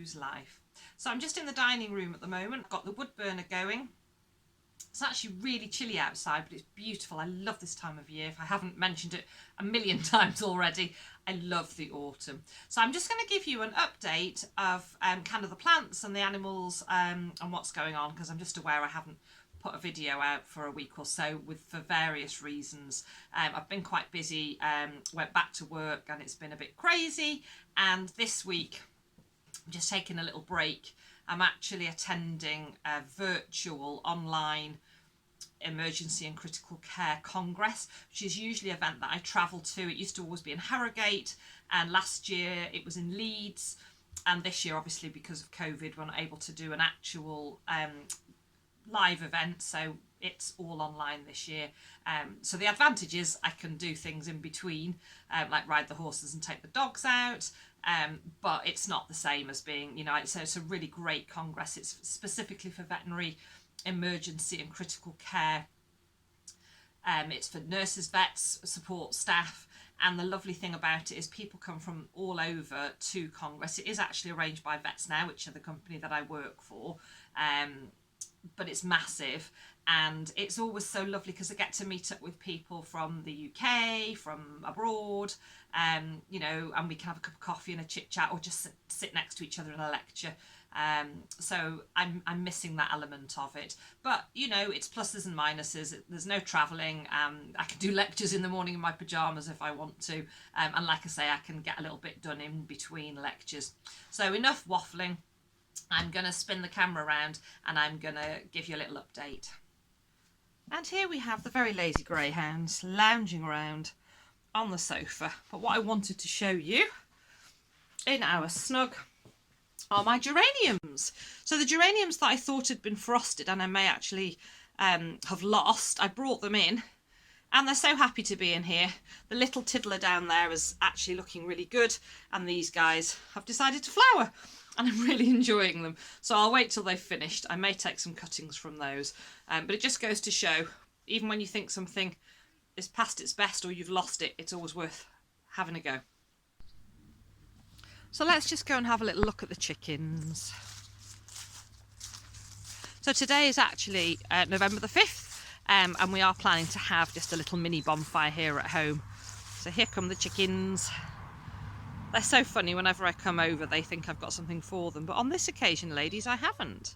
choose life. So I'm just in the dining room at the moment. I've got the wood burner going. It's actually really chilly outside, but it's beautiful. I love this time of year. If I haven't mentioned it a million times already, I love the autumn. So I'm just going to give you an update of kind of the plants and the animals and what's going on, because I'm just aware I haven't put a video out for a week or so for various reasons. I've been quite busy, went back to work and it's been a bit crazy, and this week I'm just taking a little break. I'm actually attending a virtual online emergency and critical care congress, which is usually an event that I travel to. It used to always be in Harrogate, and last year it was in Leeds, and this year obviously because of COVID we're not able to do an actual live event, so it's all online this year. So the advantage is I can do things in between, like ride the horses and take the dogs out, but it's not the same as being, you know, so it's a really great congress. It's specifically for veterinary emergency and critical care. It's for nurses, vets, support staff, and the lovely thing about it is people come from all over to congress. It is actually arranged by Vets Now, which are the company that I work for, but it's massive, and it's always so lovely because I get to meet up with people from the UK, from abroad, you know, and we can have a cup of coffee and a chit chat, or just sit next to each other in a lecture. So I'm missing that element of it, but you know, it's pluses and minuses. There's no travelling. I can do lectures in the morning in my pyjamas if I want to, and like I say, I can get a little bit done in between lectures. So enough waffling. I'm going to spin the camera around and I'm going to give you a little update. And here we have the very lazy greyhounds lounging around on the sofa. But what I wanted to show you in our snug are my geraniums. So the geraniums that I thought had been frosted and I may actually have lost, I brought them in and they're so happy to be in here. The little tiddler down there is actually looking really good, and these guys have decided to flower. And I'm really enjoying them. So I'll wait till they've finished. I may take some cuttings from those. But it just goes to show, even when you think something is past its best or you've lost it, it's always worth having a go. So let's just go and have a little look at the chickens. So today is actually November the 5th, and we are planning to have just a little mini bonfire here at home. So here come the chickens. They're so funny. Whenever I come over, they think I've got something for them. But on this occasion, ladies, I haven't.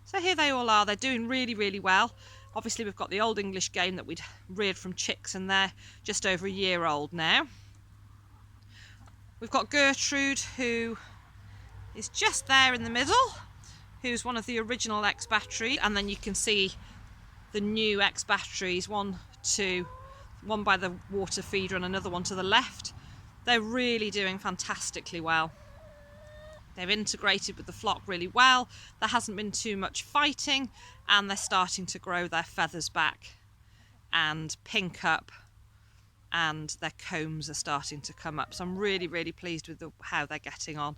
So here they all are. They're doing really, really well. Obviously, we've got the old English game that we'd reared from chicks, and they're just over a year old now. We've got Gertrude, who is just there in the middle, who's one of the original ex-batteries. And then you can see the new ex-batteries, one by the water feeder and another one to the left. They're really doing fantastically well. They've integrated with the flock really well. There hasn't been too much fighting, and they're starting to grow their feathers back and pink up, and their combs are starting to come up. So I'm really, really pleased with how they're getting on.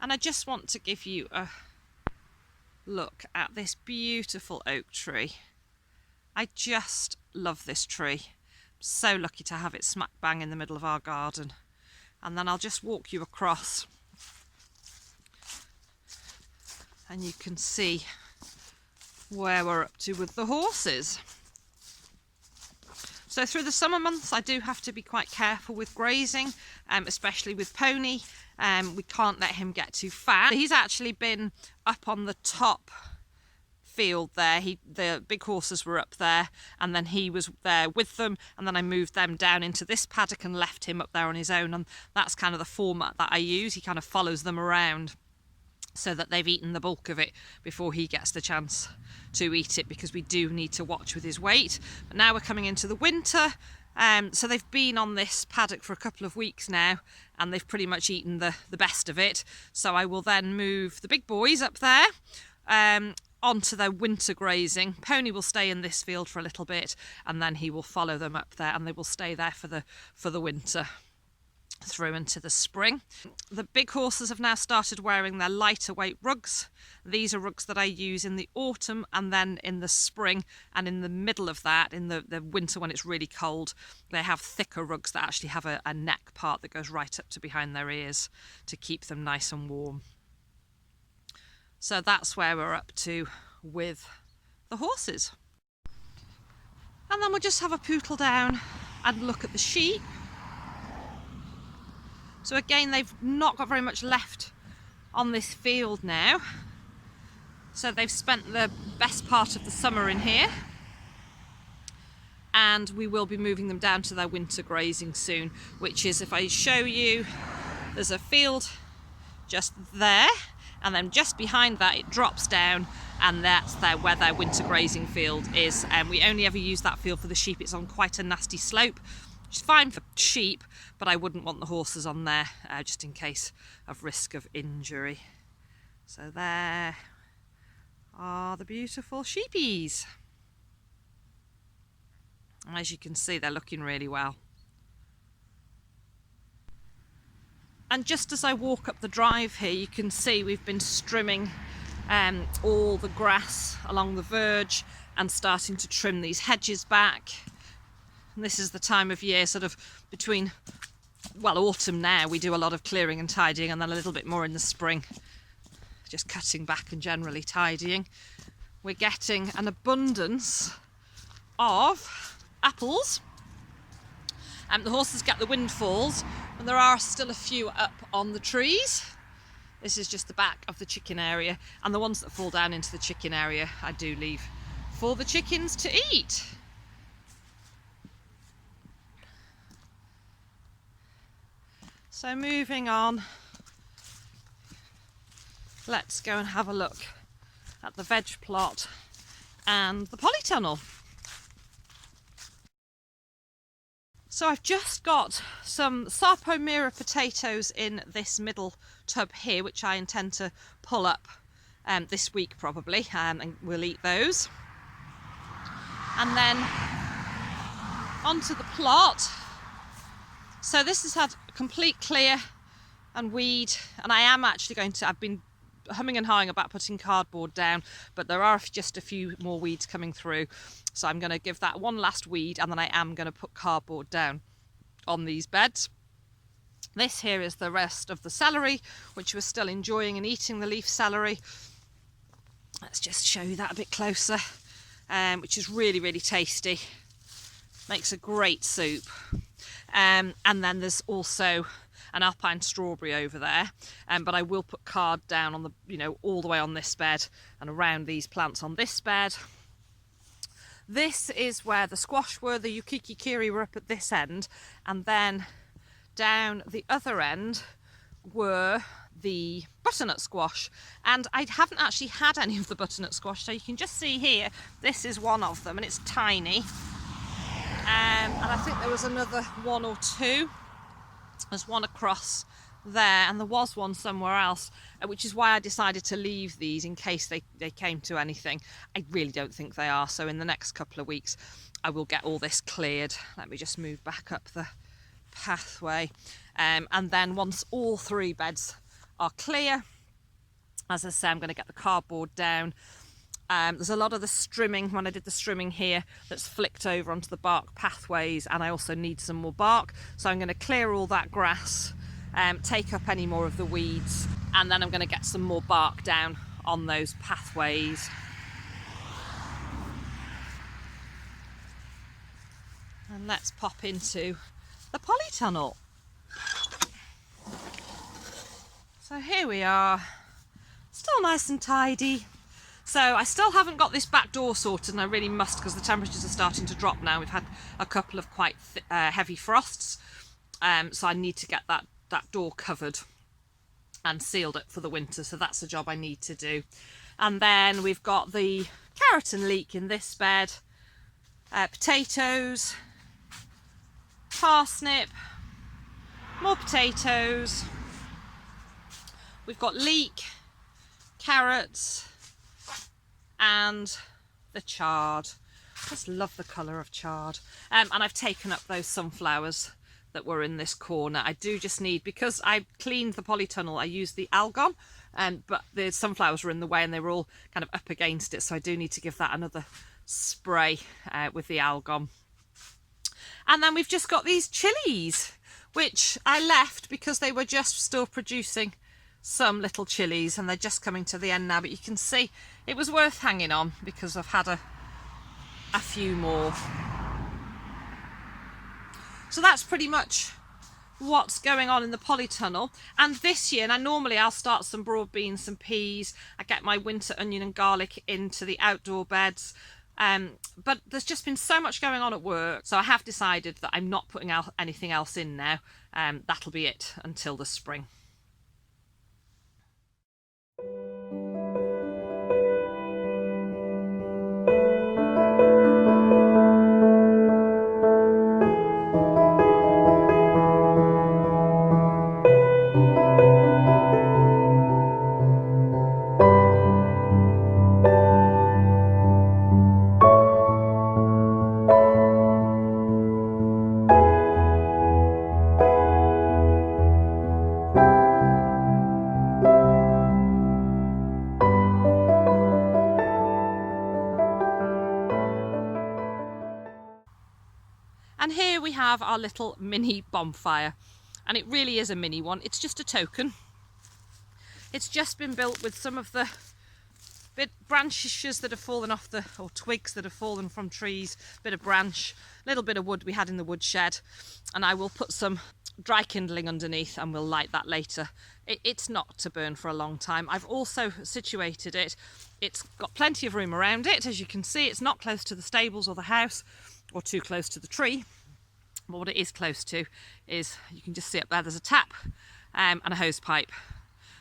And I just want to give you a look at this beautiful oak tree. I just love this tree. So lucky to have it smack bang in the middle of our garden. And then I'll just walk you across and you can see where we're up to with the horses. So through the summer months I do have to be quite careful with grazing, especially with Pony. We can't let him get too fat. He's actually been up on the top field there. The big horses were up there, and then he was there with them, and then I moved them down into this paddock and left him up there on his own, and that's kind of the format that I use. He kind of follows them around so that they've eaten the bulk of it before he gets the chance to eat it, because we do need to watch with his weight. But now we're coming into the winter, so they've been on this paddock for a couple of weeks now, and they've pretty much eaten the best of it. So I will then move the big boys up there onto their winter grazing. Pony will stay in this field for a little bit, and then he will follow them up there, and they will stay there for the winter. through into the spring. The big horses have now started wearing their lighter weight rugs. These are rugs that I use in the autumn and then in the spring, and in the middle of that, in the winter when it's really cold, they have thicker rugs that actually have a neck part that goes right up to behind their ears to keep them nice and warm. So that's where we're up to with the horses. And then we'll just have a pootle down and look at the sheep. So again, they've not got very much left on this field now. So they've spent the best part of the summer in here. And we will be moving them down to their winter grazing soon, which is, if I show you, there's a field just there, and then just behind that it drops down, and that's where their winter grazing field is. And we only ever use that field for the sheep. It's on quite a nasty slope, which is fine for sheep, but I wouldn't want the horses on there just in case of risk of injury. So there are the beautiful sheepies. As you can see, they're looking really well. And just as I walk up the drive here, you can see we've been trimming all the grass along the verge and starting to trim these hedges back. And this is the time of year, sort of between, well, autumn now, we do a lot of clearing and tidying, and then a little bit more in the spring, just cutting back and generally tidying. We're getting an abundance of apples. The horses get the windfalls, and there are still a few up on the trees. This is just the back of the chicken area, and the ones that fall down into the chicken area I do leave for the chickens to eat. So moving on, let's go and have a look at the veg plot and the polytunnel. So I've just got some Sarpomira potatoes in this middle tub here, which I intend to pull up this week probably, and we'll eat those. And then onto the plot. So this has had a complete clear and weed, and I am actually going to, I've been humming and hawing about putting cardboard down, but there are just a few more weeds coming through. So I'm going to give that one last weed, and then I am going to put cardboard down on these beds. This here is the rest of the celery, which we're still enjoying and eating, the leaf celery. Let's just show you that a bit closer, which is really, really tasty. Makes a great soup. And then there's also an alpine strawberry over there, but I will put card down on the, all the way on this bed and around these plants on this bed. This is where the squash were, the yukiki kiri were up at this end, and then down the other end were the butternut squash, and I haven't actually had any of the butternut squash, so you can just see here, this is one of them, and it's tiny, and I think there was another one or two. There's one across there, and there was one somewhere else, which is why I decided to leave these in case they came to anything. I really don't think they are, so in the next couple of weeks I will get all this cleared. Let me just move back up the pathway, and then once all three beds are clear, as I say, I'm going to get the cardboard down. There's a lot of the strimming, when I did the strimming here, that's flicked over onto the bark pathways, and I also need some more bark, so I'm going to clear all that grass, take up any more of the weeds, and then I'm going to get some more bark down on those pathways. And let's pop into the polytunnel. So here we are, still nice and tidy. So I still haven't got this back door sorted, and I really must, because the temperatures are starting to drop now. We've had a couple of quite heavy frosts, so I need to get that door covered and sealed up for the winter, so that's a job I need to do. And then we've got the carrot and leek in this bed, potatoes, parsnip, more potatoes, we've got leek, carrots, and the chard. I just love the colour of chard. And I've taken up those sunflowers that were in this corner. I do just need, because I cleaned the polytunnel, I used the algon, but the sunflowers were in the way and they were all kind of up against it, so I do need to give that another spray with the algon. And then we've just got these chilies, which I left because they were just still producing some little chilies, and they're just coming to the end now, but you can see it was worth hanging on because I've had a few more. So that's pretty much what's going on in the polytunnel. And this year, now normally I'll start some broad beans, some peas, I get my winter onion and garlic into the outdoor beds, but there's just been so much going on at work, so I have decided that I'm not putting out anything else in now. That'll be it until the spring. And here we have our little mini bonfire, and it really is a mini one. It's just a token. It's just been built with some of the branches that have fallen off or twigs that have fallen from trees, bit of branch, little bit of wood we had in the woodshed, and I will put some dry kindling underneath and we'll light that later. It's not to burn for a long time. I've also situated it. It's got plenty of room around it. As you can see, it's not close to the stables or the house or too close to the tree. But what it is close to is, you can just see up there, there's a tap and a hose pipe.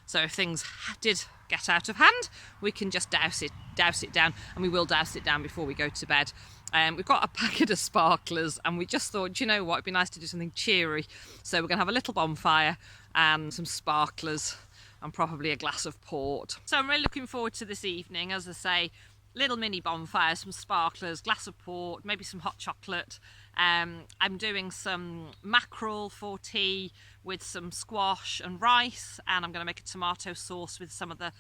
So if things did get out of hand, we can just douse it down, and we will douse it down before we go to bed. We've got a packet of sparklers, and we just thought, you know what, it'd be nice to do something cheery. So we're going to have a little bonfire and some sparklers and probably a glass of port. So I'm really looking forward to this evening. As I say, little mini bonfire, some sparklers, glass of port, maybe some hot chocolate. I'm doing some mackerel for tea with some squash and rice, and I'm going to make a tomato sauce with some of the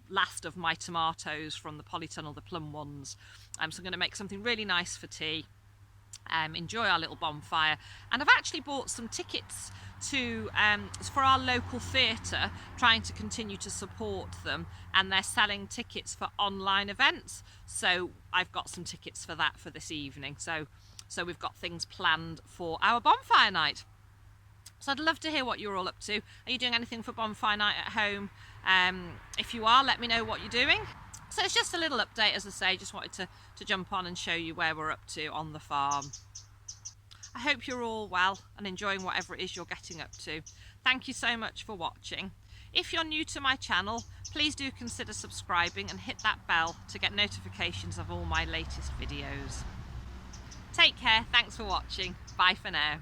last of my tomatoes from the polytunnel, the plum ones. So I'm going to make something really nice for tea. Enjoy our little bonfire, and I've actually bought some tickets to for our local theatre, trying to continue to support them, and they're selling tickets for online events, so I've got some tickets for that for this evening. So we've got things planned for our bonfire night. So I'd love to hear what you're all up to. Are you doing anything for bonfire night at home? If you are, let me know what you're doing. So it's just a little update, as I say, just wanted to jump on and show you where we're up to on the farm. I hope you're all well and enjoying whatever it is you're getting up to. Thank you so much for watching. If you're new to my channel, please do consider subscribing and hit that bell to get notifications of all my latest videos. Take care, thanks for watching, bye for now.